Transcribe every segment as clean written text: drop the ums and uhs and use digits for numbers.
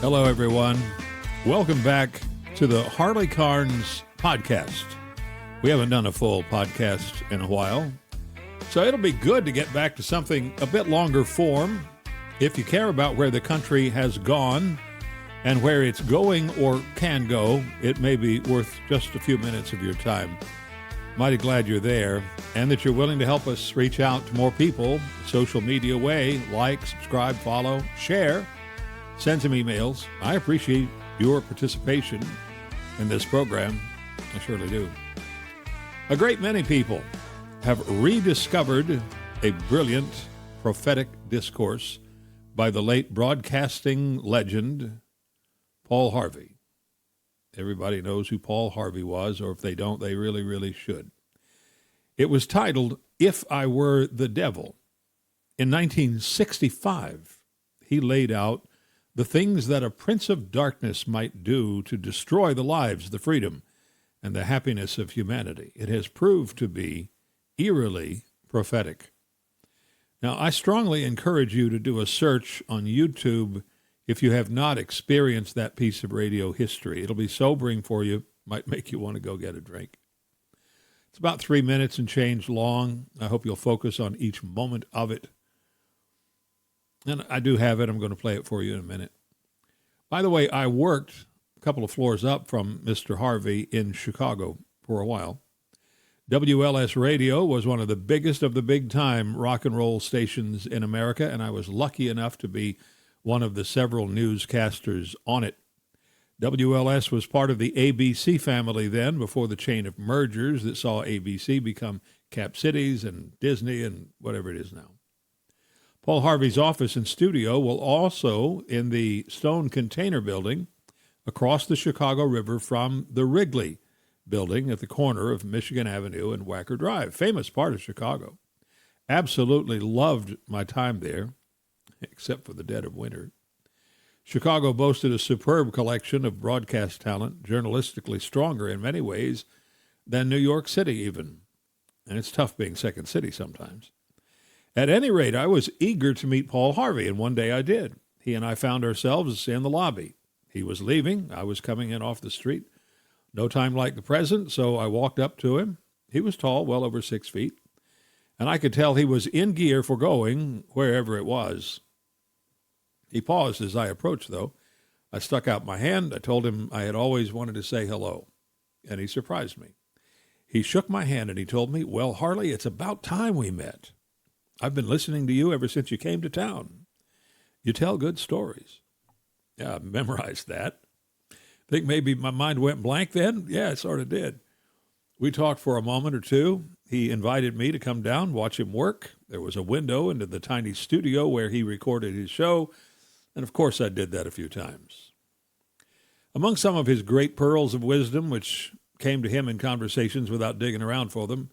Hello, everyone. Welcome back to the Harley Carnes podcast. We haven't done a full podcast in a while, so it'll be good to get back to something a bit longer form. If you care about where the country has gone and where it's going or can go, it may be worth just a few minutes of your time. Mighty glad you're there and that you're willing to help us reach out to more people, social media way, like, subscribe, follow, share. Send some emails. I appreciate your participation in this program. I surely do. A great many people have rediscovered a brilliant prophetic discourse by the late broadcasting legend, Paul Harvey. Everybody knows who Paul Harvey was, or if they don't, they really, really should. It was titled, If I Were the Devil. In 1965, he laid out the things that a prince of darkness might do to destroy the lives, the freedom, and the happiness of humanity. It has proved to be eerily prophetic. Now, I strongly encourage you to do a search on YouTube if you have not experienced that piece of radio history. It'll be sobering for you, might make you want to go get a drink. It's about 3 minutes and change long. I hope you'll focus on each moment of it. And I do have it. I'm going to play it for you in a minute. By the way, I worked a couple of floors up from Mr. Harvey in Chicago for a while. WLS Radio was one of the biggest of the big-time rock and roll stations in America, and I was lucky enough to be one of the several newscasters on it. WLS was part of the ABC family then, before the chain of mergers that saw ABC become Cap Cities and Disney and whatever it is now. Paul Harvey's office and studio will also in the Stone Container Building across the Chicago River from the Wrigley Building at the corner of Michigan Avenue and Wacker Drive, famous part of Chicago. Absolutely loved my time there, except for the dead of winter. Chicago boasted a superb collection of broadcast talent, journalistically stronger in many ways than New York City even. And it's tough being second city sometimes. At any rate, I was eager to meet Paul Harvey, and one day I did. He and I found ourselves in the lobby. He was leaving. I was coming in off the street. No time like the present, so I walked up to him. He was tall, well over 6 feet, and I could tell he was in gear for going wherever it was. He paused as I approached, though. I stuck out my hand. I told him I had always wanted to say hello, and he surprised me. He shook my hand, and he told me, "Well, Harley, it's about time we met. I've been listening to you ever since you came to town. You tell good stories." Yeah, I memorized that. Think maybe my mind went blank then? Yeah, it sort of did. We talked for a moment or two. He invited me to come down, watch him work. There was a window into the tiny studio where he recorded his show, and of course I did that a few times. Among some of his great pearls of wisdom, which came to him in conversations without digging around for them,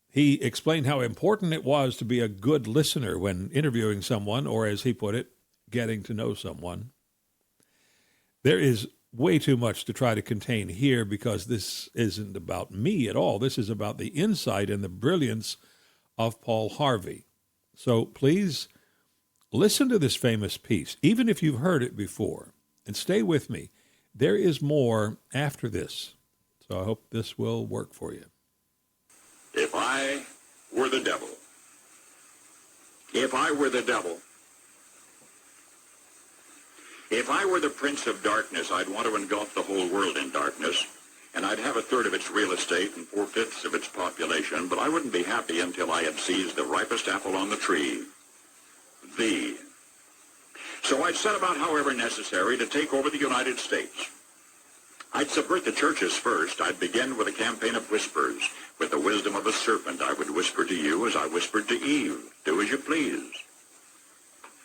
he explained how important it was to be a good listener when interviewing someone, or as he put it, getting to know someone. There is way too much to try to contain here because this isn't about me at all. This is about the insight and the brilliance of Paul Harvey. So please listen to this famous piece, even if you've heard it before, and stay with me. There is more after this, so I hope this will work for you. If I were the devil, if I were the devil, if I were the prince of darkness, I'd want to engulf the whole world in darkness, and I'd have a third of its real estate and 4/5 of its population, but I wouldn't be happy until I had seized the ripest apple on the tree, thee. So I'd set about, however necessary, to take over the United States. I'd subvert the churches first. I'd begin with a campaign of whispers. With the wisdom of a serpent, I would whisper to you as I whispered to Eve, do as you please.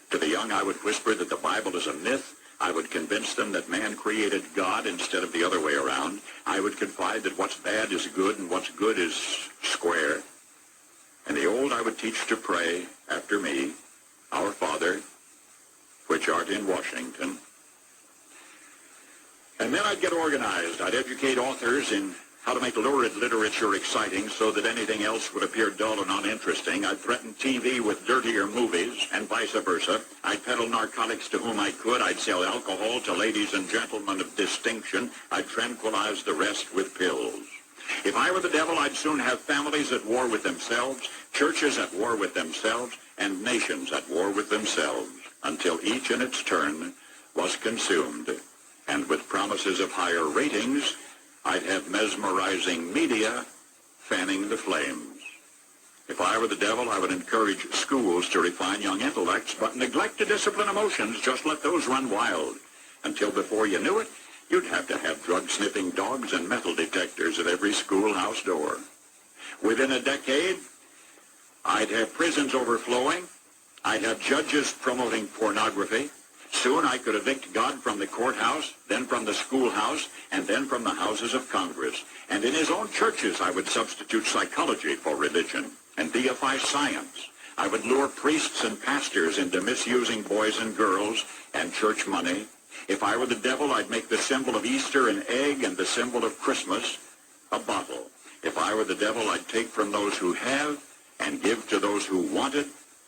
To the young, I would whisper that the Bible is a myth. I would convince them that man created God instead of the other way around. I would confide that what's bad is good and what's good is square. And the old, I would teach to pray after me, Our Father, which art in Washington. And then I'd get organized. I'd educate authors in how to make lurid literature exciting so that anything else would appear dull and uninteresting. I'd threaten TV with dirtier movies and vice versa. I'd peddle narcotics to whom I could. I'd sell alcohol to ladies and gentlemen of distinction. I'd tranquilize the rest with pills. If I were the devil, I'd soon have families at war with themselves, churches at war with themselves, and nations at war with themselves, until each in its turn was consumed. And with promises of higher ratings, I'd have mesmerizing media fanning the flames. If I were the devil, I would encourage schools to refine young intellects, but neglect to discipline emotions. Just let those run wild. Until before you knew it, you'd have to have drug-sniffing dogs and metal detectors at every schoolhouse door. Within a decade, I'd have prisons overflowing. I'd have judges promoting pornography. Soon I could evict God from the courthouse, then from the schoolhouse, and then from the houses of Congress. And in his own churches, I would substitute psychology for religion and deify science. I would lure priests and pastors into misusing boys and girls and church money. If I were the devil, I'd make the symbol of Easter an egg and the symbol of Christmas a bottle. If I were the devil, I'd take from those who have and give to those who want it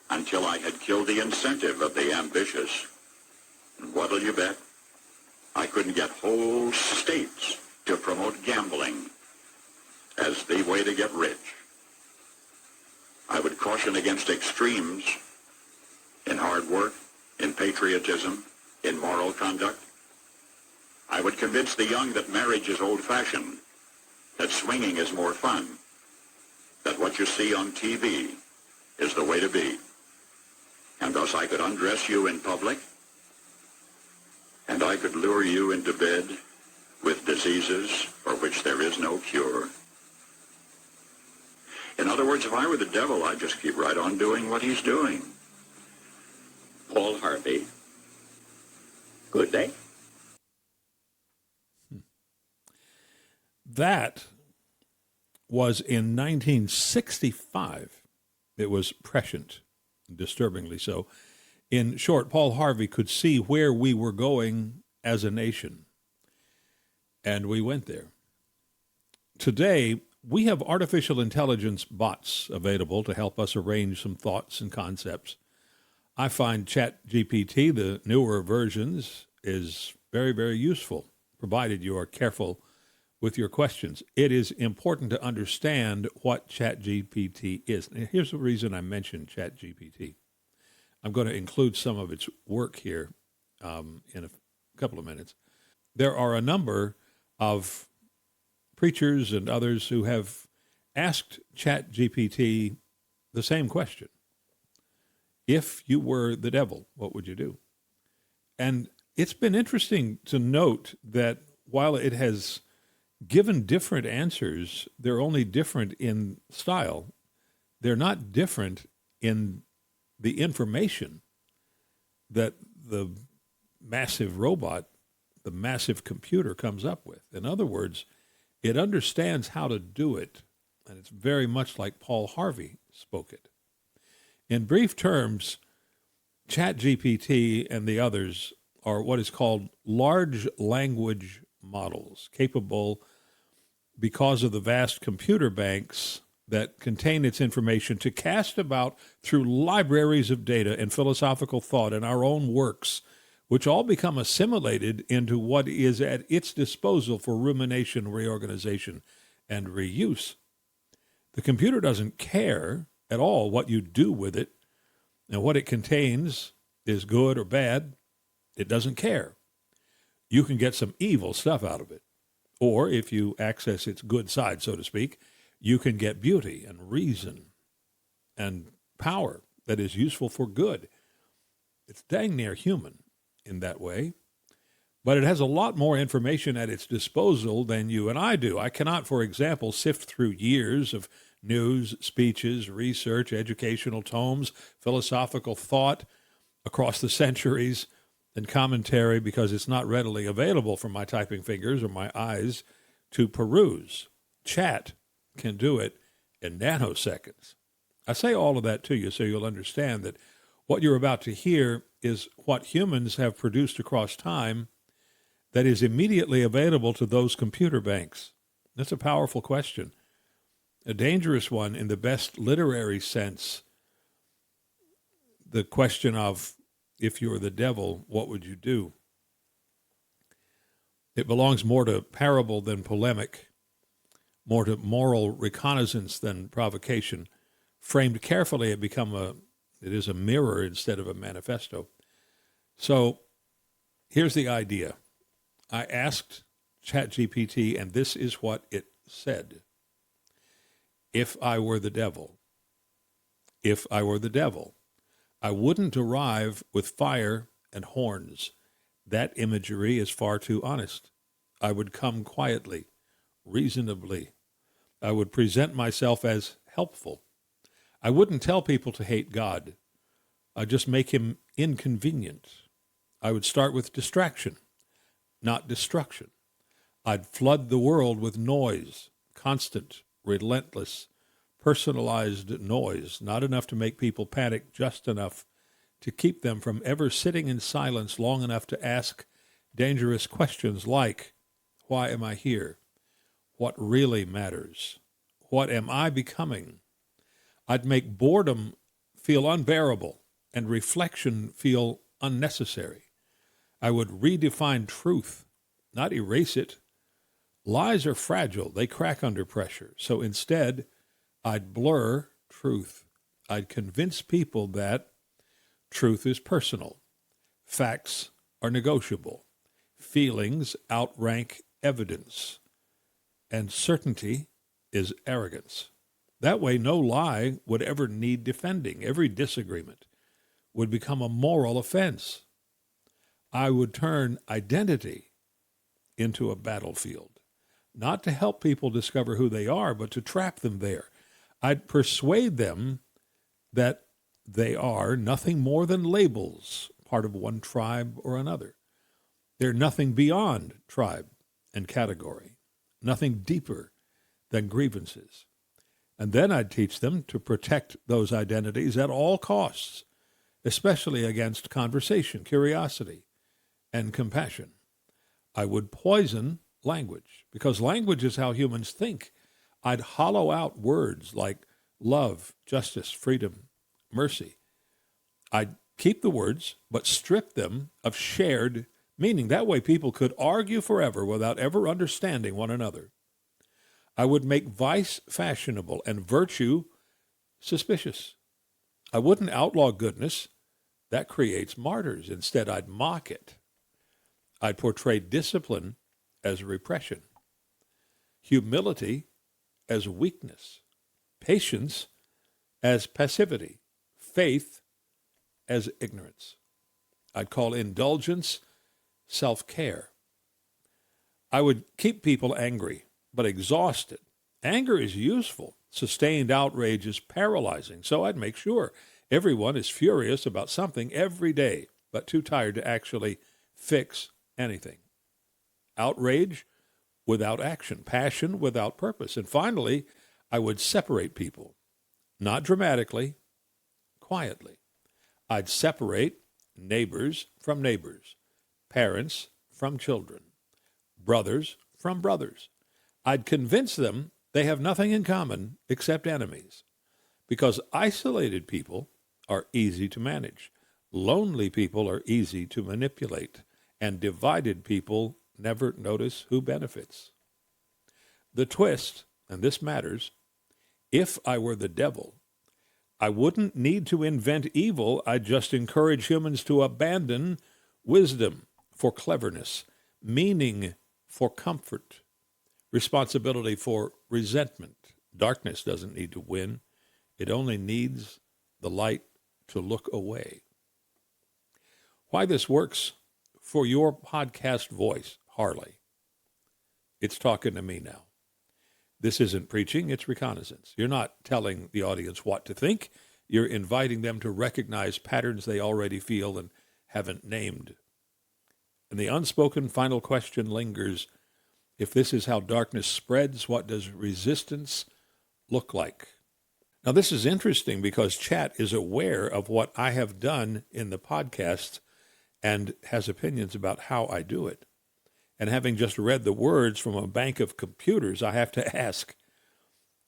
until I had killed the incentive of the ambitious. And what'll you bet? I couldn't get whole states to promote gambling as the way to get rich. I would caution against extremes in hard work, in patriotism, in moral conduct. I would convince the young that marriage is old-fashioned, that swinging is more fun, that what you see on TV is the way to be. And thus I could undress you in public, and I could lure you into bed with diseases for which there is no cure. In other words, if I were the devil, I'd just keep right on doing what he's doing. Paul Harvey. Good day. That was in 1965. It was prescient, disturbingly so. In short, Paul Harvey could see where we were going as a nation, and we went there. Today, we have artificial intelligence bots available to help us arrange some thoughts and concepts. I find ChatGPT, the newer versions, is very, very useful, provided you are careful with your questions. It is important to understand what ChatGPT is. And here's the reason I mentioned ChatGPT. I'm going to include some of its work here in a couple of minutes. There are a number of preachers and others who have asked ChatGPT the same question. If you were the devil, what would you do? And it's been interesting to note that while it has given different answers, they're only different in style. They're not different in the information that the massive robot, the massive computer comes up with. In other words, it understands how to do it, and it's very much like Paul Harvey spoke it. In brief terms, ChatGPT and the others are what is called large language models, capable, because of the vast computer banks that contain its information, to cast about through libraries of data and philosophical thought and our own works, which all become assimilated into what is at its disposal for rumination, reorganization, and reuse. The computer doesn't care at all what you do with it, and what it contains is good or bad. It doesn't care. You can get some evil stuff out of it. Or if you access its good side, so to speak, you can get beauty and reason and power that is useful for good. It's dang near human in that way. But it has a lot more information at its disposal than you and I do. I cannot, for example, sift through years of news, speeches, research, educational tomes, philosophical thought across the centuries, and commentary, because it's not readily available for my typing fingers or my eyes to peruse. Chat can do it in nanoseconds. I say all of that to you so you'll understand that what you're about to hear is what humans have produced across time that is immediately available to those computer banks. That's a powerful question, a dangerous one in the best literary sense. The question of, if you were the devil, what would you do? It belongs more to parable than polemic, more to moral reconnaissance than provocation. Framed carefully, it is a mirror instead of a manifesto. So here's the idea. I asked ChatGPT, and this is what it said. If I were the devil, I wouldn't arrive with fire and horns. That imagery is far too honest. I would come quietly, reasonably. I would present myself as helpful. I wouldn't tell people to hate God. I'd just make him inconvenient. I would start with distraction, not destruction. I'd flood the world with noise, constant, relentless, personalized noise, not enough to make people panic, just enough to keep them from ever sitting in silence long enough to ask dangerous questions like, why am I here? What really matters? What am I becoming? I'd make boredom feel unbearable and reflection feel unnecessary. I would redefine truth, not erase it. Lies are fragile. They crack under pressure. So instead, I'd blur truth. I'd convince people that truth is personal. Facts are negotiable. Feelings outrank evidence. And certainty is arrogance. That way, no lie would ever need defending. Every disagreement would become a moral offense. I would turn identity into a battlefield, not to help people discover who they are, but to trap them there. I'd persuade them that they are nothing more than labels, part of one tribe or another. They're nothing beyond tribe and category, nothing deeper than grievances. And then I'd teach them to protect those identities at all costs, especially against conversation, curiosity, and compassion. I would poison language, because language is how humans think. I'd hollow out words like love, justice, freedom, mercy. I'd keep the words, but strip them of shared meaning. That way people could argue forever without ever understanding one another. I would make vice fashionable and virtue suspicious. I wouldn't outlaw goodness. That creates martyrs. Instead, I'd mock it. I'd portray discipline as repression, humility as weakness, patience as passivity, faith as ignorance. I'd call indulgence self-care. I would keep people angry, but exhausted. Anger is useful. Sustained outrage is paralyzing. So I'd make sure everyone is furious about something every day, but too tired to actually fix anything. Outrage without action, passion without purpose. And finally, I would separate people, not dramatically, quietly. I'd separate neighbors from neighbors, parents from children, brothers from brothers. I'd convince them they have nothing in common except enemies, because isolated people are easy to manage, lonely people are easy to manipulate, and divided people never notice who benefits. The twist, and this matters, if I were the devil, I wouldn't need to invent evil. I'd just encourage humans to abandon wisdom for cleverness, meaning for comfort, responsibility for resentment. Darkness doesn't need to win. It only needs the light to look away. Why this works for your podcast voice, Harley. It's talking to me now. This isn't preaching, it's reconnaissance. You're not telling the audience what to think. You're inviting them to recognize patterns they already feel and haven't named. And the unspoken final question lingers. If this is how darkness spreads, what does resistance look like? Now, this is interesting because Chat is aware of what I have done in the podcast and has opinions about how I do it. And having just read the words from a bank of computers, I have to ask,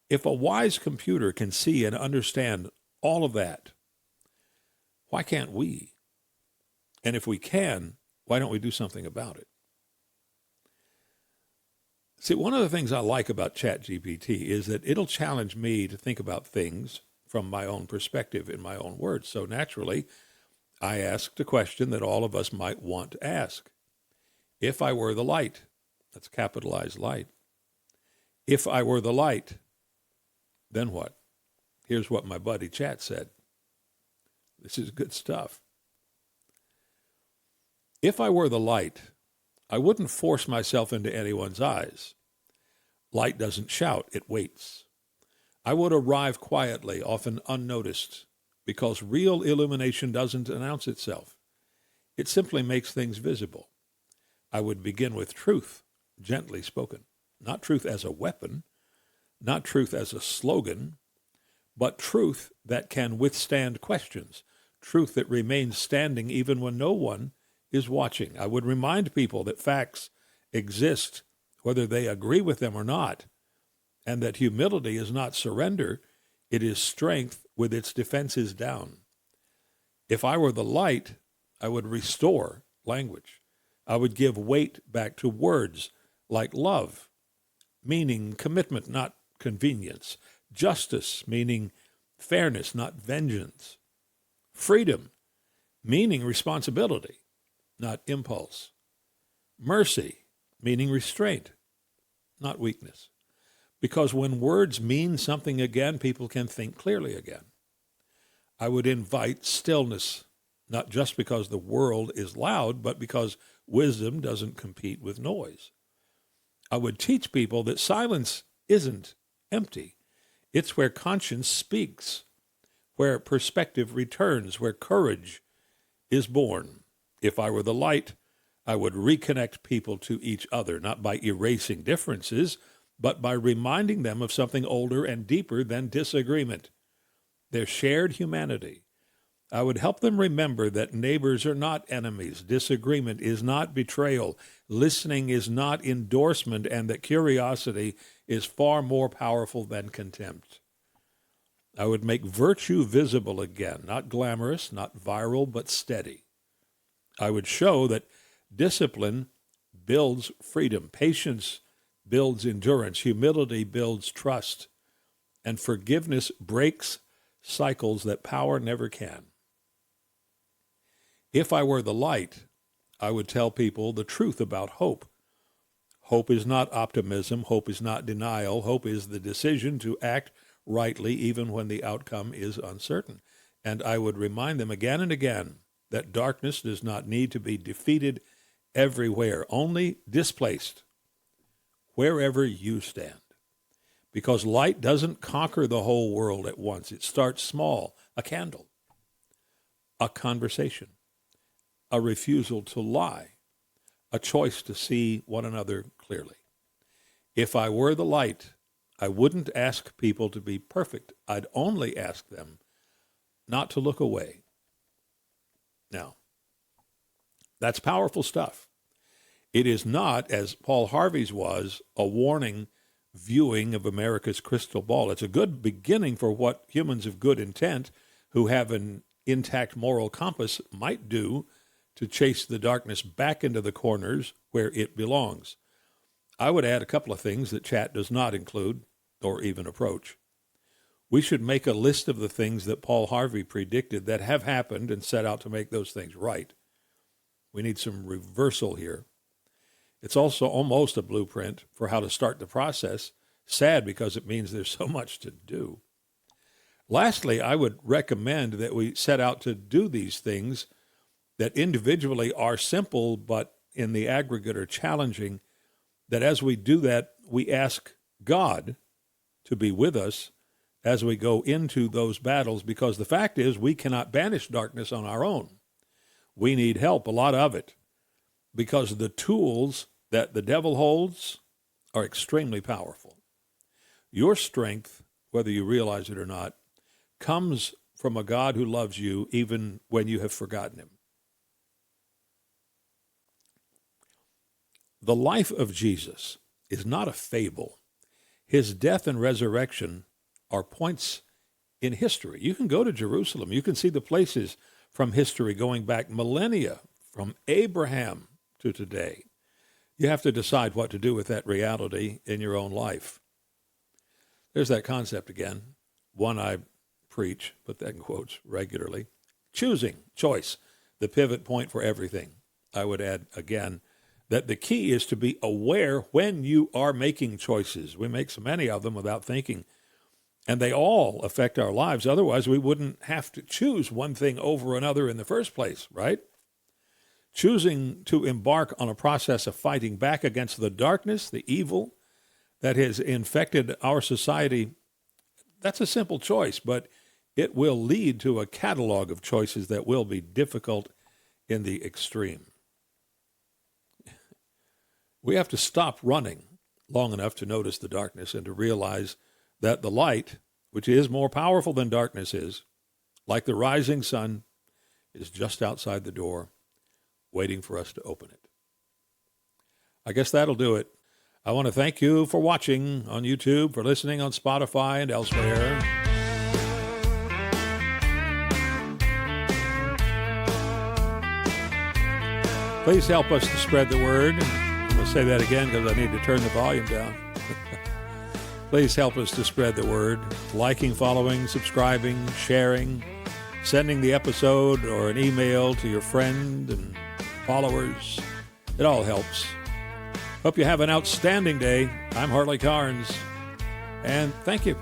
if a wise computer can see and understand all of that, why can't we? And if we can, why don't we do something about it? See, one of the things I like about ChatGPT is that it'll challenge me to think about things from my own perspective in my own words. So naturally, I asked a question that all of us might want to ask. If I were the light, that's capitalized light. If I were the light, then what? Here's what my buddy Chat said. This is good stuff. If I were the light, I wouldn't force myself into anyone's eyes. Light doesn't shout, it waits. I would arrive quietly, often unnoticed, because real illumination doesn't announce itself. It simply makes things visible. I would begin with truth, gently spoken. Not truth as a weapon, not truth as a slogan, but truth that can withstand questions, truth that remains standing even when no one is watching. I would remind people that facts exist, whether they agree with them or not, and that humility is not surrender, it is strength with its defenses down. If I were the light, I would restore language. I would give weight back to words like love, meaning commitment, not convenience. Justice, meaning fairness, not vengeance. Freedom, meaning responsibility, not impulse. Mercy, meaning restraint, not weakness. Because when words mean something again, people can think clearly again. I would invite stillness, not just because the world is loud, but because wisdom doesn't compete with noise. I would teach people that silence isn't empty. It's where conscience speaks, where perspective returns, where courage is born. If I were the light, I would reconnect people to each other, not by erasing differences, but by reminding them of something older and deeper than disagreement, their shared humanity. I would help them remember that neighbors are not enemies, disagreement is not betrayal, listening is not endorsement, and that curiosity is far more powerful than contempt. I would make virtue visible again, not glamorous, not viral, but steady. I would show that discipline builds freedom, patience builds endurance, humility builds trust, and forgiveness breaks cycles that power never can. If I were the light, I would tell people the truth about hope. Hope is not optimism. Hope is not denial. Hope is the decision to act rightly even when the outcome is uncertain. And I would remind them again and again that darkness does not need to be defeated everywhere, only displaced wherever you stand. Because light doesn't conquer the whole world at once. It starts small, a candle, a conversation, a refusal to lie, a choice to see one another clearly. If I were the light, I wouldn't ask people to be perfect. I'd only ask them not to look away. Now, that's powerful stuff. It is not, as Paul Harvey's was, a warning viewing of America's crystal ball. It's a good beginning for what humans of good intent who have an intact moral compass might do to chase the darkness back into the corners where it belongs. I would add a couple of things that Chat does not include or even approach. We should make a list of the things that Paul Harvey predicted that have happened and set out to make those things right. We need some reversal here. It's also almost a blueprint for how to start the process. Sad because it means there's so much to do. Lastly, I would recommend that we set out to do these things that individually are simple, but in the aggregate are challenging, that as we do that, we ask God to be with us as we go into those battles, because the fact is we cannot banish darkness on our own. We need help, a lot of it, because the tools that the devil holds are extremely powerful. Your strength, whether you realize it or not, comes from a God who loves you even when you have forgotten him. The life of Jesus is not a fable. His death and resurrection are points in history. You can go to Jerusalem. You can see the places from history going back millennia from Abraham to today. You have to decide what to do with that reality in your own life. There's that concept again, one I preach, put that in quotes, regularly. Choosing, choice, the pivot point for everything. I would add again that the key is to be aware when you are making choices. We make so many of them without thinking, and they all affect our lives. Otherwise, we wouldn't have to choose one thing over another in the first place, right? Choosing to embark on a process of fighting back against the darkness, the evil that has infected our society, that's a simple choice, but it will lead to a catalog of choices that will be difficult in the extreme. We have to stop running long enough to notice the darkness and to realize that the light, which is more powerful than darkness is, like the rising sun, is just outside the door, waiting for us to open it. I guess that'll do it. I want to thank you for watching on YouTube, for listening on Spotify and elsewhere. Please help us to spread the word. I'm going to say that again because I need to turn the volume down. Please help us to spread the word. Liking, following, subscribing, sharing, sending the episode or an email to your friend and followers. It all helps. Hope you have an outstanding day. I'm Harley Carnes, and thank you.